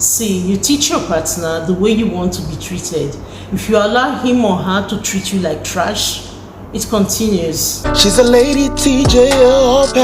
See, you teach your partner the way you want to be treated. If you allow him or her to treat you like trash, it continues. She's a lady TJOpex.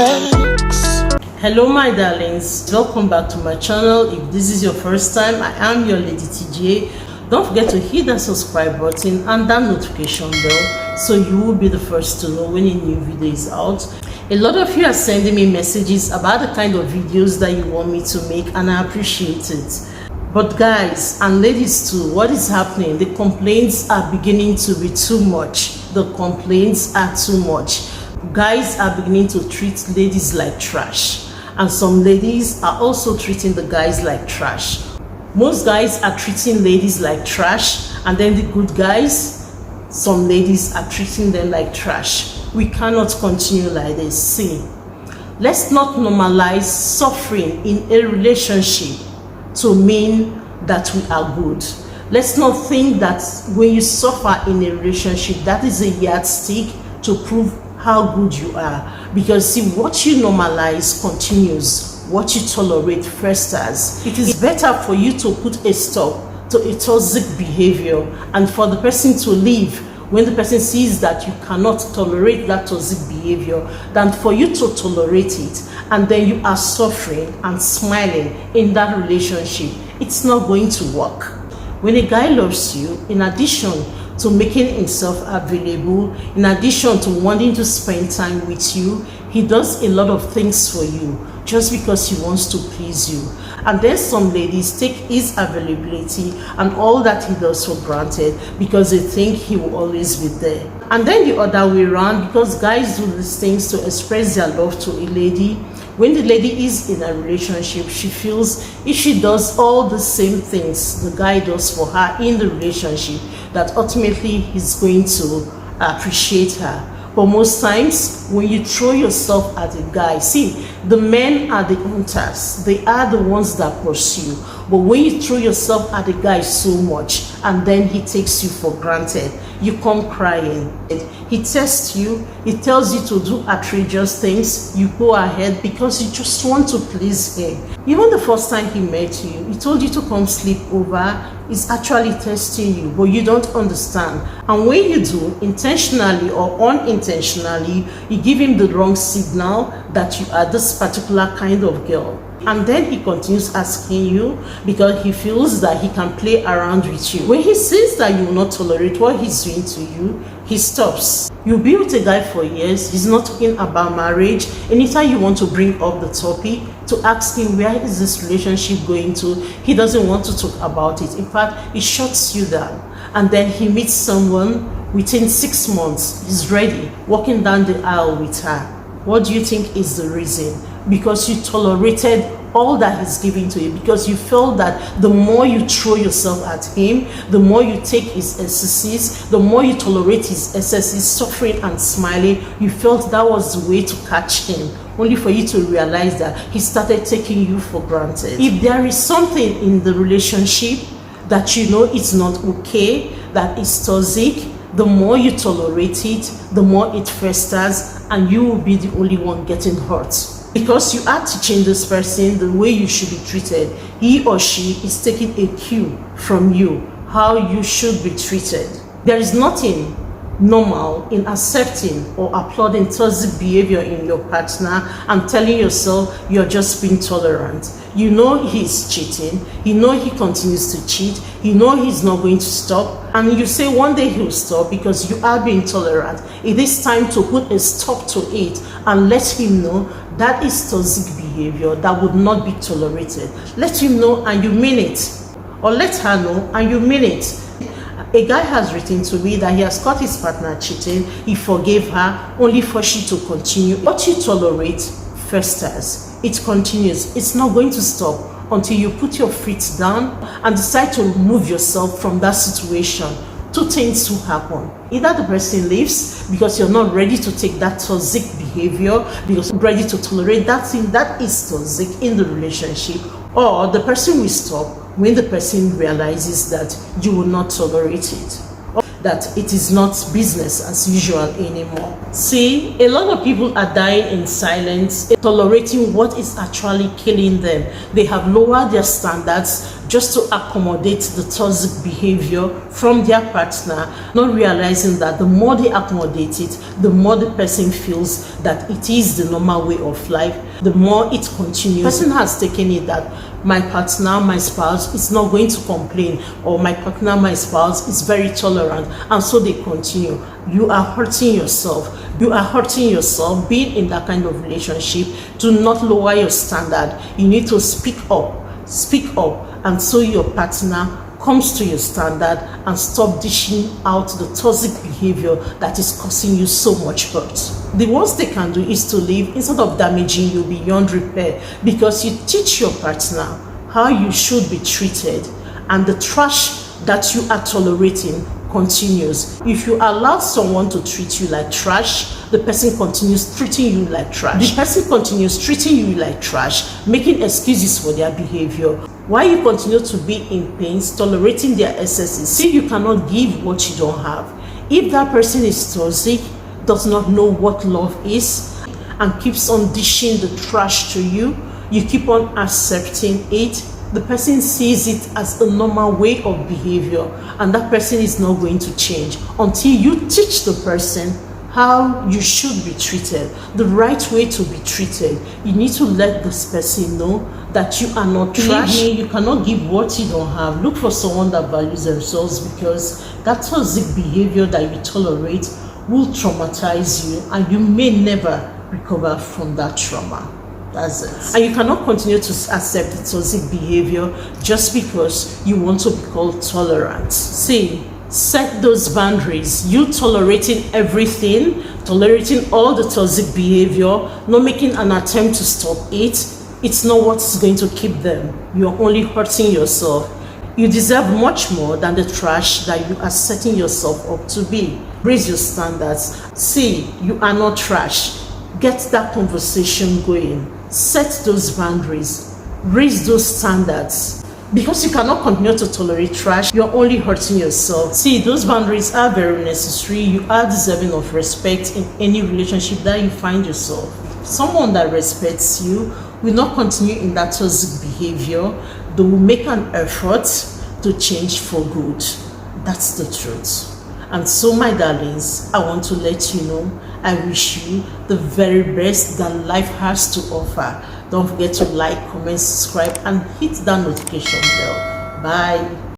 Hello my darlings, welcome back to my channel. If this is your first time, I am your lady TJ. Don't forget to hit that subscribe button and that notification bell so you will be the first to know when a new video is out. A lot of you are sending me messages about the kind of videos that you want me to make, and I appreciate it. But guys and ladies too, what is happening? The complaints are beginning to be too much. The complaints are too much. Guys are beginning to treat ladies like trash, and some ladies are also treating the guys like trash. Most guys are treating ladies like trash, and then the good guys, some ladies are treating them like trash. We cannot continue like this. See, let's not normalize suffering in a relationship to mean that we are good. Let's not think that when you suffer in a relationship, that is a yardstick to prove how good you are. Because see, what you normalize continues, what you tolerate festers. It is better for you to put a stop to a toxic behavior and for the person to leave when the person sees that you cannot tolerate that toxic behavior, than for you to tolerate it and then you are suffering and smiling in that relationship. It's not going to work. When a guy loves you, in addition to making himself available, in addition to wanting to spend time with you, he does a lot of things for you just because he wants to please you. And then some ladies take his availability and all that he does for granted because they think he will always be there. And then the other way around, because guys do these things to express their love to a lady, when the lady is in a relationship, she feels if she does all the same things the guy does for her in the relationship, that ultimately he's going to appreciate her. But most times, when you throw yourself at a guy, see, the men are the hunters. They are the ones that pursue. But when you throw yourself at a guy so much, and then he takes you for granted, you come crying. He tests you, he tells you to do outrageous things, you go ahead because you just want to please him. Even the first time he met you, he told you to come sleep over, he's actually testing you, but you don't understand. And when you do, intentionally or unintentionally, you give him the wrong signal that you are this particular kind of girl. And then he continues asking you because he feels that he can play around with you. When he sees that you will not tolerate what he's doing to you, he stops. You'll be with a guy for years, he's not talking about marriage. Anytime you want to bring up the topic to ask him where is this relationship going to, he doesn't want to talk about it. In fact, he shuts you down. And then he meets someone within 6 months, he's ready, walking down the aisle with her. What do you think is the reason? Because you tolerated all that he's giving to you, because you felt that the more you throw yourself at him, the more you take his excesses, the more you tolerate his excesses, suffering and smiling, you felt that was the way to catch him, only for you to realize that he started taking you for granted. If there is something in the relationship that you know it's not okay, that is toxic, the more you tolerate it, the more it festers, and you will be the only one getting hurt. Because you are teaching this person the way you should be treated. He or she is taking a cue from you, how you should be treated. There is nothing normal in accepting or applauding toxic behavior in your partner and telling yourself you're just being tolerant. You know he's cheating, you know he continues to cheat, you know he's not going to stop, and you say one day he'll stop because you are being tolerant. It is time to put a stop to it and let him know that is toxic behavior that would not be tolerated. Let him know and you mean it, or let her know and you mean it. A guy has written to me that he has caught his partner cheating, he forgave her, only for she to continue. What you tolerate festers, it continues, it's not going to stop until you put your feet down and decide to remove yourself from that situation. Two things will happen. Either the person leaves because you're not ready to take that toxic behavior, because you're ready to tolerate that thing that is toxic in the relationship, or the person will stop when the person realizes that you will not tolerate it, or that it is not business as usual anymore. See, a lot of people are dying in silence, tolerating what is actually killing them. They have lowered their standards, just to accommodate the toxic behavior from their partner, not realizing that the more they accommodate it, the more the person feels that it is the normal way of life, the more it continues. The person has taken it that my partner, my spouse is not going to complain, or my partner, my spouse is very tolerant, and so they continue. You are hurting yourself. You are hurting yourself being in that kind of relationship. Do not lower your standard. You need to speak up, and so your partner comes to your standard and stop dishing out the toxic behavior that is causing you so much hurt. The worst they can do is to leave instead of damaging you beyond repair, because you teach your partner how you should be treated, and the trash that you are tolerating continues. If you allow someone to treat you like trash, the person continues treating you like trash. The person continues treating you like trash, making excuses for their behavior. Why you continue to be in pain, tolerating their excesses? See, you cannot give what you don't have. If that person is toxic, does not know what love is, and keeps on dishing the trash to you, you keep on accepting it, the person sees it as a normal way of behavior, and that person is not going to change until you teach the person how you should be treated, the right way to be treated. You need to let this person know that you are not trash. You cannot give what you don't have. Look for someone that values themselves, because that toxic behavior that you tolerate will traumatize you, and you may never recover from that trauma. That's it. And you cannot continue to accept the toxic behavior just because you want to be called tolerant. See, set those boundaries. You tolerating everything, tolerating all the toxic behavior, not making an attempt to stop it, it's not what's going to keep them. You're only hurting yourself. You deserve much more than the trash that you are setting yourself up to be. Raise your standards. See, you are not trash. Get that conversation going. Set those boundaries. Raise those standards. Because you cannot continue to tolerate trash, you're only hurting yourself. See, those boundaries are very necessary. You are deserving of respect in any relationship that you find yourself. Someone that respects you will not continue in that toxic behavior. They will make an effort to change for good. That's the truth. And so, my darlings, I want to let you know, I wish you the very best that life has to offer. Don't forget to like, comment, subscribe, and hit that notification bell. Bye.